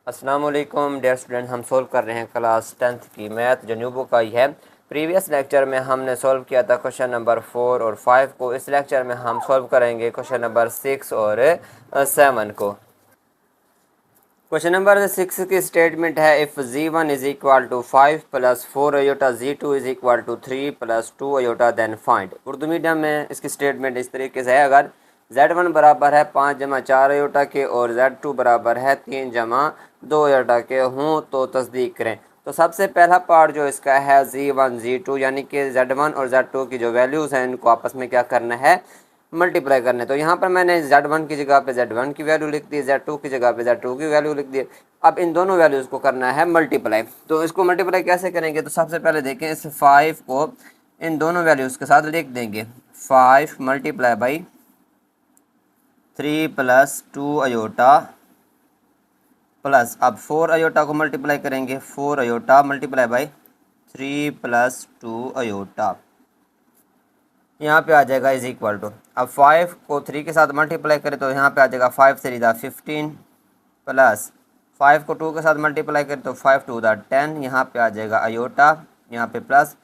अस्सलाम वालेकुम dear student, हम सोल्व कर रहे हैं क्लास 10th की मैथ जो न्यू बुक आई है। प्रीवियस लेक्चर में हमने सोल्व किया था क्वेश्चन नंबर 4 और 5 को। इस लेक्चर में हम सोल्व करेंगे क्वेश्चन नंबर 6 और 7 को। क्वेश्चन नंबर 6 की स्टेटमेंट है if z1 is equal to 5 plus 4 iota z2 is equal to 3 plus 2 iota then find. Urdu medium में इसकी स्टेटमेंट इस तरीके से है, अगर z1 बराबर है 5 जमा 4 अयोटा के और z2 बराबर है 3 जमा 2 अयोटा के हों तो तस्दीक करें। तो सबसे पहला पार्ट जो इसका है z1 z2 यानी कि z1 और z2 की जो वैल्यूज़ हैं इनको आपस में क्या करना है, मल्टीप्लाई करने। तो यहाँ पर मैंने z1 की जगह पे z1 की वैल्यू लिख दी, z2 की जगह पे z2 की वैल्यू लिख दी। अब इन दोनों वैल्यूज़ को करना है मल्टीप्लाई। तो इसको मल्टीप्लाई कैसे करेंगे, तो सबसे पहले देखें इस 5 को इन दोनों वैल्यूज़ के साथ लिख देंगे। 5 multiply by 3 plus 2 iota plus, अब 4 अयोटा को मल्टीप्लाई करेंगे, 4 iota multiply by 3 plus 2 iota, यहाँ पे आ जाएगा इज इक्वल टू। अब 5 को 3 के साथ मल्टीप्लाई करें तो यहाँ पे आ जाएगा 5 3 दा 15 प्लस 5 को 2 के साथ मल्टीप्लाई करें तो 5 2 दा 10, यहाँ पे आ जाएगा अयोटा, यहाँ पे प्लस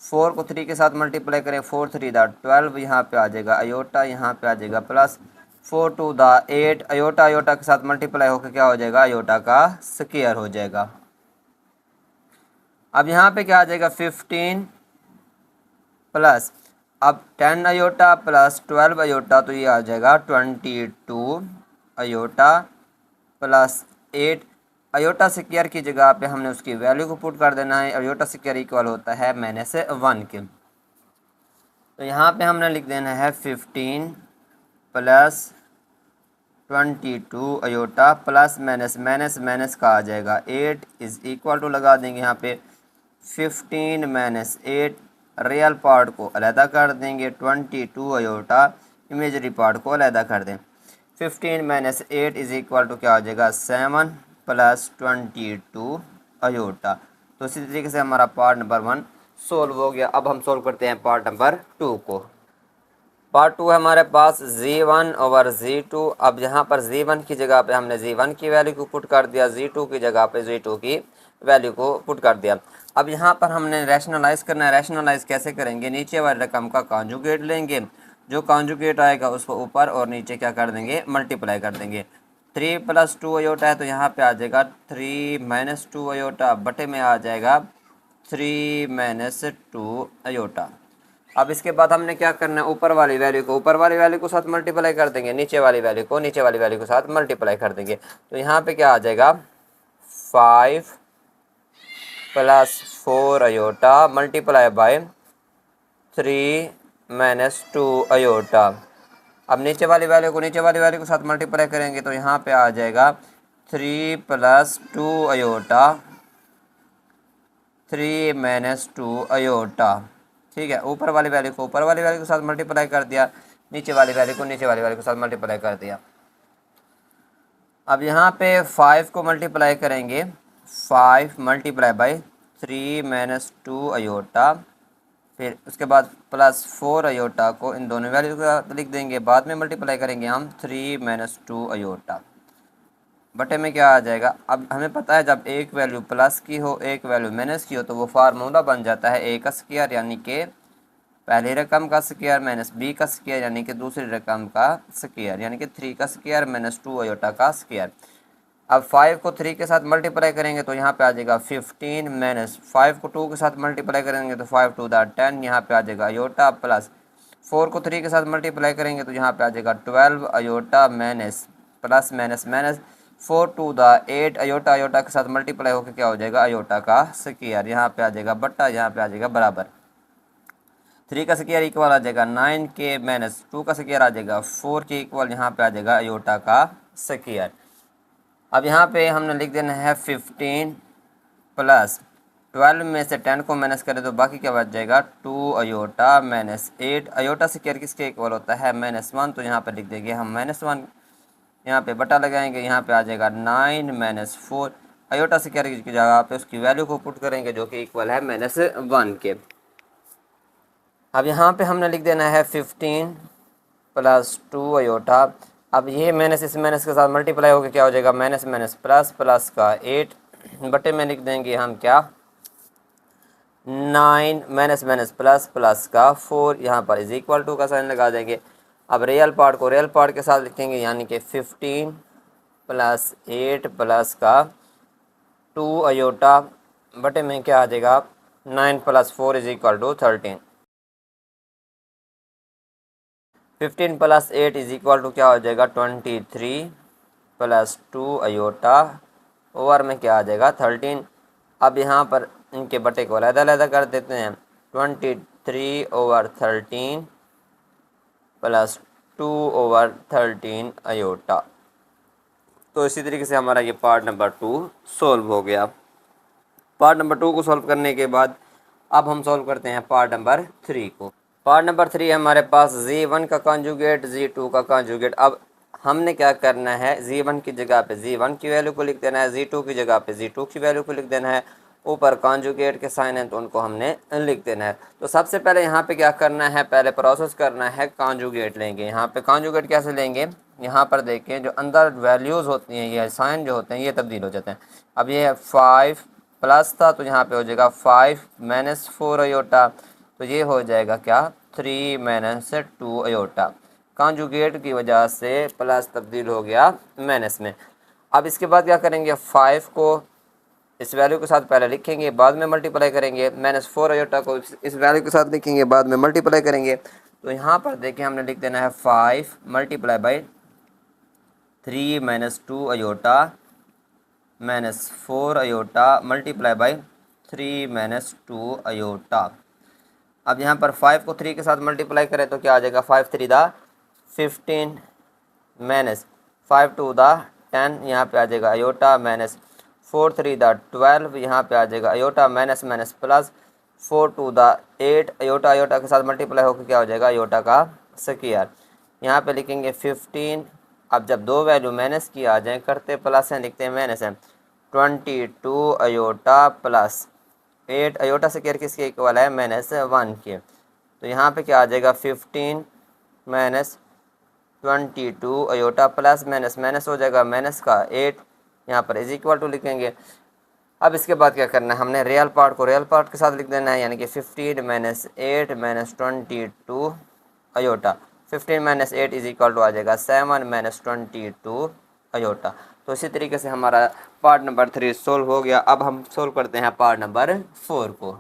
4 को 3 के साथ मल्टीप्लाई करें 4 3 दा 12, यहाँ पे आ जाएगा अयोटा, यहाँ पे आ जाएगा प्लस 4 2 दा 8, अयोटा अयोटा के साथ मल्टीप्लाई होकर क्या हो जाएगा, अयोटा का स्क्वायर हो जाएगा। अब यहाँ पे क्या आ जाएगा 15 प्लस, अब 10 अयोटा प्लस 12 अयोटा तो ये आ जाएगा 22 अयोटा प्लस 8 अयोटा स्क्वायर की जगह पे हमने उसकी वैल्यू को पुट कर देना है। अयोटा स्क्वायर इक्वल होता है -1 के। तो यहाँ पे हमने लिख देना है 15 प्लस 22 अयोटा प्लस माइनस का आ जाएगा 8 इज इक्वल टू लगा देंगे यहाँ पे 15 माइनस 8, रियल पार्ट को अलहदा कर देंगे, 22 अयोटा इमेजरी पार्ट को अलहदा कर दें। 15 माइनस 8 इज इक्वल टू क्या हो जाएगा 7 प्लस 22 अयोटा। तो इसी तरीके से हमारा पार्ट नंबर 1 सोल्व हो गया। अब हम सोल्व करते हैं पार्ट नंबर 2 को। पार्ट 2 है हमारे पास z1 ओवर z2। अब यहाँ पर z1 की जगह पे हमने z1 की वैल्यू को पुट कर दिया, z2 की जगह पे z2 की वैल्यू को पुट कर दिया। अब यहाँ पर हमने रैशनलाइज करना है। रैशनलाइज कैसे करेंगे, नीचे वाली रकम का कॉन्जुगेट लेंगे, जो कॉन्जुगेट आएगा उसको ऊपर और नीचे क्या कर देंगे, मल्टीप्लाई कर देंगे। 3 प्लस 2 अयोटा है तो यहाँ पे आ जाएगा 3 माइनस 2 अयोटा, बटे में आ जाएगा 3 माइनस 2 अयोटा। अब इसके बाद हमने क्या करना है, ऊपर वाली वैल्यू को ऊपर वाली वैल्यू को साथ मल्टीप्लाई कर देंगे, नीचे वाली वैल्यू को नीचे वाली वैल्यू के साथ मल्टीप्लाई कर देंगे। तो यहाँ पे क्या आ जाएगा 5 plus 4 iota multiply by 3 minus 2 iota. अब नीचे वाली वैल्यू को नीचे वाली वैल्यू के साथ मल्टीप्लाई करेंगे तो यहाँ पे आ जाएगा 3 प्लस 2 अयोटा 3 माइनस 2 अयोटा। ठीक है, ऊपर वाली वैल्यू को ऊपर वाली वैल्यू के साथ मल्टीप्लाई कर दिया, नीचे वाली वैल्यू को नीचे वाली वैल्यू के साथ मल्टीप्लाई कर दिया। अब यहाँ पे 5 को मल्टीप्लाई करेंगे, 5 मल्टीप्लाई बाई 3 माइनस 2 अयोटा, फिर उसके बाद प्लस 4 अयोटा को इन दोनों वैल्यू का लिख देंगे, बाद में मल्टीप्लाई करेंगे हम 3 माइनस 2 अयोटा, बटे में क्या आ जाएगा। अब हमें पता है जब एक वैल्यू प्लस की हो एक वैल्यू माइनस की हो तो वो फार्मूला बन जाता है ए का स्क्वायर यानी कि पहली रकम का स्क्वायर माइनस बी का स्क्वायर यानी कि दूसरी रकम का स्क्वायर यानी कि 3 का स्क्वायर माइनस 2 अयोटा का स्क्वायर। अब 5 को 3 के साथ मल्टीप्लाई करेंगे तो यहाँ पे आ जाएगा 15 माइनस 5 को 2 के साथ मल्टीप्लाई करेंगे तो 5 2 दा 10, यहाँ पे आ जाएगा अयोटा, प्लस 4 को 3 के साथ मल्टीप्लाई करेंगे तो यहाँ पे आ जाएगा 12 iota minus plus minus minus 4 2 दा 8, अयोटा अयोटा के साथ मल्टीप्लाई होकर क्या हो जाएगा, अयोटा का स्क्वायर, यहाँ पे आ जाएगा बट्टा, यहाँ पे आ जाएगा बराबर। 3 का स्क्वायर इक्वल आ जाएगा 9 के माइनस 2 का स्क्वायर आ जाएगा 4 के इक्वल, यहाँ पे आ जाएगा अयोटा का स्क्वायर। अब यहाँ पे हमने लिख देना है 15 प्लस 12 में से 10 को माइनस करें तो बाकी क्या बच जाएगा 2 अयोटा माइनस 8, अयोटा स्क्वायर किसके इक्वल होता है -1, तो यहाँ पे लिख देंगे हम -1, यहाँ पे बटा लगाएंगे, यहाँ पे आ जाएगा 9 माइनस 4, अयोटा स्क्वायर की जगह पे उसकी वैल्यू को पुट करेंगे जो कि इक्वल है -1 के। अब यहाँ पे हमने लिख देना है 15 प्लस 2 अयोटा अब ये माइनस इस माइनस के साथ मल्टीप्लाई होकर क्या हो जाएगा, माइनस माइनस प्लस, प्लस का 8 बटे में लिख देंगे हम क्या 9 माइनस माइनस प्लस, प्लस का 4 यहाँ पर इज इक्वल टू का साइन लगा देंगे। अब रियल पार्ट को रियल पार्ट के साथ लिखेंगे, यानी कि 15 प्लस 8 प्लस का 2 अयोटा बटे में क्या आ जाएगा 9 plus 4 is equal to 13। 15 plus 8 is equal to क्या हो जाएगा 23 प्लस 2 अयोटा ओवर में क्या आ जाएगा 13। अब यहाँ पर इनके बटे को अलग-अलग कर देते हैं, 23 ओवर 13 प्लस 2 ओवर 13 अयोटा। तो इसी तरीके से हमारा ये पार्ट नंबर 2 सोल्व हो गया। पार्ट नंबर 2 को सॉल्व करने के बाद अब हम सॉल्व करते हैं पार्ट नंबर 3 को। पार्ट नंबर 3 हमारे पास Z1 का कॉन्जुगेट, Z2 का कॉन्जुगेट। अब हमने क्या करना है, Z1 की जगह पे Z1 की वैल्यू को लिख देना है, Z2 की जगह पे Z2 की वैल्यू को लिख देना है। ऊपर कॉन्जुगेट के साइन है तो उनको हमने लिख देना है। तो सबसे पहले यहाँ पे क्या करना है, पहले प्रोसेस करना है, कॉन्जुगेट लेंगे। यहाँ पे कॉन्जुगेट कैसे लेंगे, यहाँ पर देखें जो अंदर वैल्यूज़ होती हैं, ये साइन जो होते हैं ये तब्दील हो जाते हैं। अब ये 5 प्लस था तो यहाँ पे हो जाएगा 5 माइनस 4 अयोटा, तो ये हो जाएगा क्या 3 माइनस 2 अयोटा। कॉन्जुगेट की वजह से प्लस तब्दील हो गया माइनस में। अब इसके बाद क्या करेंगे, 5 को इस वैल्यू के साथ पहले लिखेंगे, बाद में मल्टीप्लाई करेंगे। माइनस 4 अयोटा को इस वैल्यू के साथ लिखेंगे, बाद में मल्टीप्लाई करेंगे। तो यहाँ पर देखिए हमने लिख देना है 5 multiply by 3 minus 2 iota minus 4 iota multiply by 3 minus 2 iota. अब यहाँ पर 5 को 3 के साथ मल्टीप्लाई करें तो क्या आ जाएगा, 5 3 दा 15 माइनस 5 2 दा 10, यहाँ पे आ जाएगा अयोटा माइनस 4 3 दा 12, यहाँ पे आ जाएगा अयोटा माइनस माइनस प्लस 4 2 दा 8, अयोटा अयोटा के साथ मल्टीप्लाई होकर क्या हो जाएगा अयोटा का स्क्वायर। यहाँ पे लिखेंगे 15। अब जब दो वैल्यू माइनस की आ जाए, करते प्लस हैं लिखते हैं माइनस हैं, 22 अयोटा प्लस 8 अयोटा स्क्वायर किसके इक्वल है, माइनस 1 के। तो यहाँ पे क्या आ जाएगा 15 minus 22 iota plus minus minus हो जाएगा माइनस का 8, यहाँ पर इज इक्वल टू लिखेंगे। अब इसके बाद क्या करना है, हमने रियल पार्ट को रियल पार्ट के साथ लिख देना है, यानी कि 15 minus 8 minus 22 iota. 15 minus 8 is equal to आ जाएगा 7 माइनस 22 अयोटा। तो इसी तरीके से हमारा पार्ट नंबर 3 सोल्व हो गया। अब हम सोल्व करते हैं पार्ट नंबर 4 को।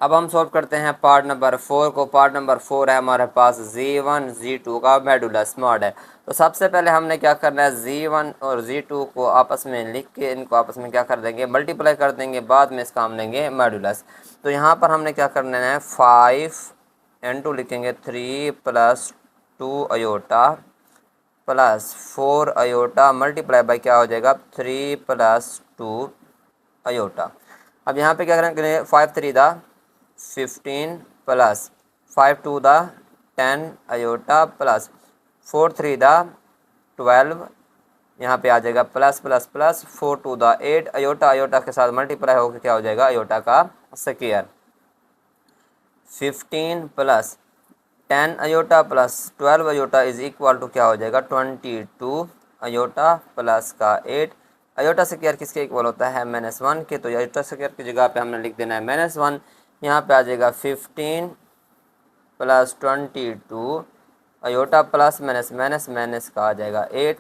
अब हम सोल्व करते हैं पार्ट नंबर 4 को। पार्ट नंबर 4 है हमारे पास Z1 Z2 का मॉड्यूलस मॉड है। तो सबसे पहले हमने क्या करना है, Z1 और Z2 को आपस में लिख के इनको आपस में क्या कर देंगे, मल्टीप्लाई कर देंगे, बाद में इसका हम लेंगे मॉड्यूलस। तो यहाँ पर हमने क्या करना है, 5 इंटू लिखेंगे 3 plus 2 iota plus 4 iota multiply by क्या हो जाएगा 3 प्लस 2 अयोटा। अब यहाँ पे क्या करेंगे, 5 3 दा 15 प्लस 5 2 दा 10 अयोटा प्लस 4 3 दा 12, यहाँ पे आ जाएगा प्लस प्लस प्लस 4 2 दा 8 अयोटा अयोटा के साथ मल्टीप्लाई होकर क्या हो जाएगा अयोटा का square. 15 plus 10 iota plus 12 iota is equal to क्या हो जाएगा 22 अयोटा प्लस का 8। अयोटा स्क्वायर किसके इक्वल होता है, -1 के। तो अयोटा स्क्वायर की जगह पे हमने लिख देना है -1, यहाँ पे आ जाएगा 15 plus 22 iota plus minus minus minus का आ जाएगा 8।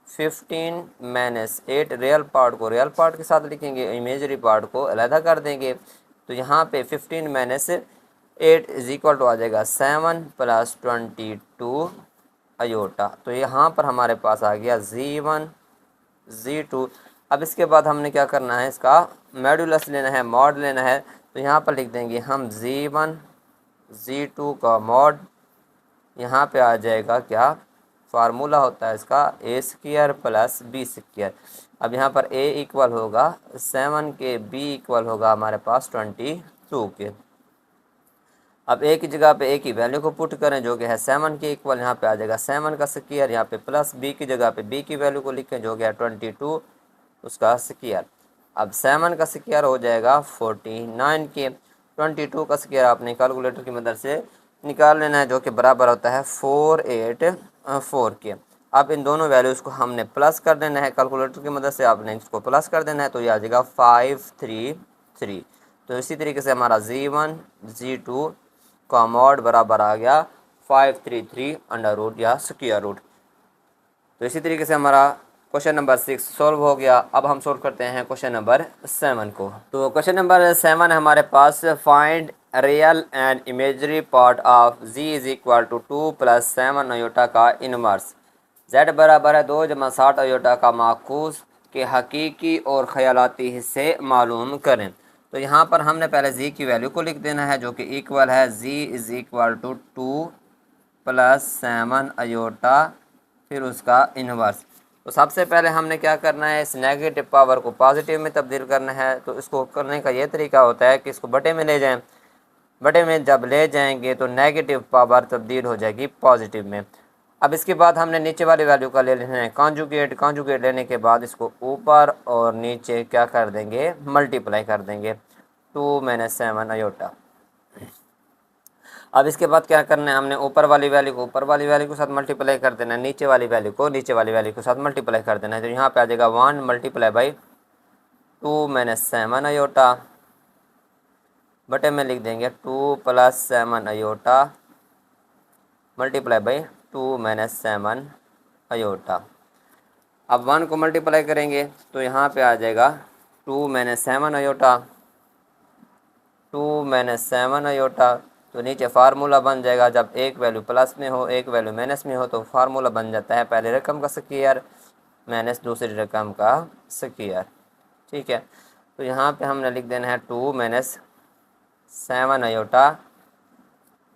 15 माइनस 8 रियल पार्ट को रियल पार्ट के साथ लिखेंगे, इमेजरी पार्ट को अलग कर देंगे। तो यहाँ पे 15 माइनस 8 इज इक्वल टू आ जाएगा 7 प्लस 22 अयोटा। तो यहाँ पर हमारे पास आ गया Z1 Z2। अब इसके बाद हमने क्या करना है, इसका मॉड्यूलस लेना है, मॉड लेना है। तो यहाँ पर लिख देंगे हम Z1 Z2 का मॉड, यहाँ पे आ जाएगा क्या फार्मूला होता है इसका ए स्क्वायर प्लस बी स्क्वायर। अब यहाँ पर a इक्वल होगा 7 के, b इक्वल होगा हमारे पास 22 के। अब a की जगह पे a की वैल्यू को पुट करें जो कि है 7 के इक्वल, यहाँ पे आ जाएगा 7 का स्क्वायर, यहाँ पे प्लस b की जगह पे b की वैल्यू को लिखें जो कि है 22 उसका स्क्वायर। अब 7 का स्क्वायर हो जाएगा 49 के, 22 का स्क्वायर आपने कैलकुलेटर की मदद से निकाल लेना है जो कि बराबर होता है 484 के। अब इन दोनों वैल्यूज़ को हमने प्लस कर देना है, कैलकुलेटर की मदद से आपने इसको प्लस कर देना है, तो ये आ जाएगा 533। तो इसी तरीके से हमारा Z1 Z2 का मॉड बराबर आ गया 533 अंडर रूट या स्क्वायर रूट। तो इसी तरीके से हमारा क्वेश्चन नंबर 6 सॉल्व हो गया। अब हम सॉल्व करते हैं क्वेश्चन नंबर 7 को। तो क्वेश्चन नंबर 7 हमारे पास, find real and imagery part of z is equal to 2 plus 7 iota का इनवर्स, z बराबर है 2 जमा 60 अयोटा का माकूस के हकीकी और ख़यालाती हिस्से मालूम करें। तो यहाँ पर हमने पहले z की वैल्यू को लिख देना है, जो कि इक्वल है z is equal to 2 plus 7 iota फिर उसका इन्वर्स। तो सबसे पहले हमने क्या करना है, इस नेगेटिव पावर को पॉजिटिव में तब्दील करना है। तो इसको करने का ये तरीका होता है कि इसको बटे में ले जाएं, बटे में जब ले जाएंगे तो नेगेटिव पावर तब्दील हो जाएगी पॉजिटिव में। अब इसके बाद हमने नीचे वाली वैल्यू का ले लेना है कॉन्जुगेट। कॉन्जुगेट लेने के बाद इसको ऊपर और नीचे क्या कर देंगे, मल्टीप्लाई कर देंगे, 2 - 7 अयोटा। अब इसके बाद क्या करना है, हमने ऊपर वाली वैल्यू को ऊपर वाली वैल्यू के साथ मल्टीप्लाई कर देना है, नीचे वाली वैल्यू को नीचे वाली वैल्यू के साथ मल्टीप्लाई कर देना है। तो यहाँ पे आ जाएगा 1 मल्टीप्लाई बाई 2 - 7 अयोटा, बटे में लिख देंगे 2 plus 7 iota multiply by 2 - 7 iota. अब 1 को मल्टीप्लाई करेंगे तो यहाँ पे आ जाएगा 2 - 7 अयोटा, 2 - 7 अयोटा। तो नीचे फार्मूला बन जाएगा, जब एक वैल्यू प्लस में हो एक वैल्यू माइनस में हो तो फार्मूला बन जाता है पहले रकम का स्क्वायर माइनस दूसरी रकम का स्क्वायर। ठीक है, तो यहाँ पे हमने लिख देना है 2 - 7 अयोटा,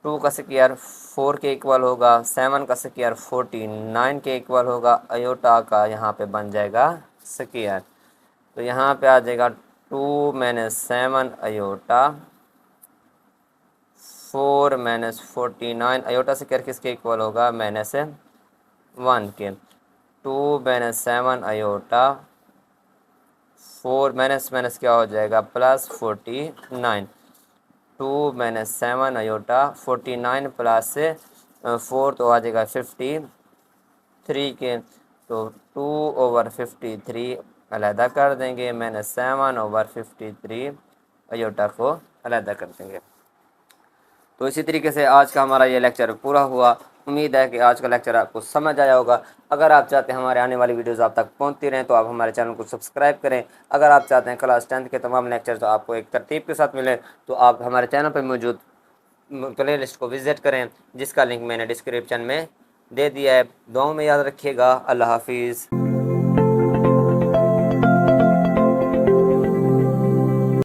2 का स्क्वायर 4 के इक्वल होगा, 7 का स्क्वायर 49 के इक्वल होगा, अयोटा का यहाँ पे बन जाएगा स्क्वायर। तो यहाँ पे आ जाएगा 2 - 7 अयोटा 4 - 49, अयोटा स्क्वायर किसके इक्वल होगा, -1 के। 2 - 7 अयोटा 4 माइनस क्या हो जाएगा, +49। 2 - 7 अयोटा 49 प्लस 4 तो आ जाएगा 53 के। तो 2/53 अलहदा कर देंगे, -7/53 अयोटा को अलहदा कर देंगे। तो इसी तरीके से आज का हमारा ये लेक्चर पूरा हुआ। उम्मीद है कि आज का लेक्चर आपको समझ आया होगा। अगर आप चाहते हैं हमारे आने वाली वीडियोस आप तक पहुंचती रहें तो आप हमारे चैनल को सब्सक्राइब करें। अगर आप चाहते हैं क्लास 10th के तमाम लेक्चर तो आपको एक तरतीब के साथ मिले तो आप हमारे चैनल पर मौजूद प्ले लिस्ट को विज़िट करें, जिसका लिंक मैंने डिस्क्रिप्शन में दे दिया है। दुआओं में याद रखिएगा। अल्लाह हाफिज़।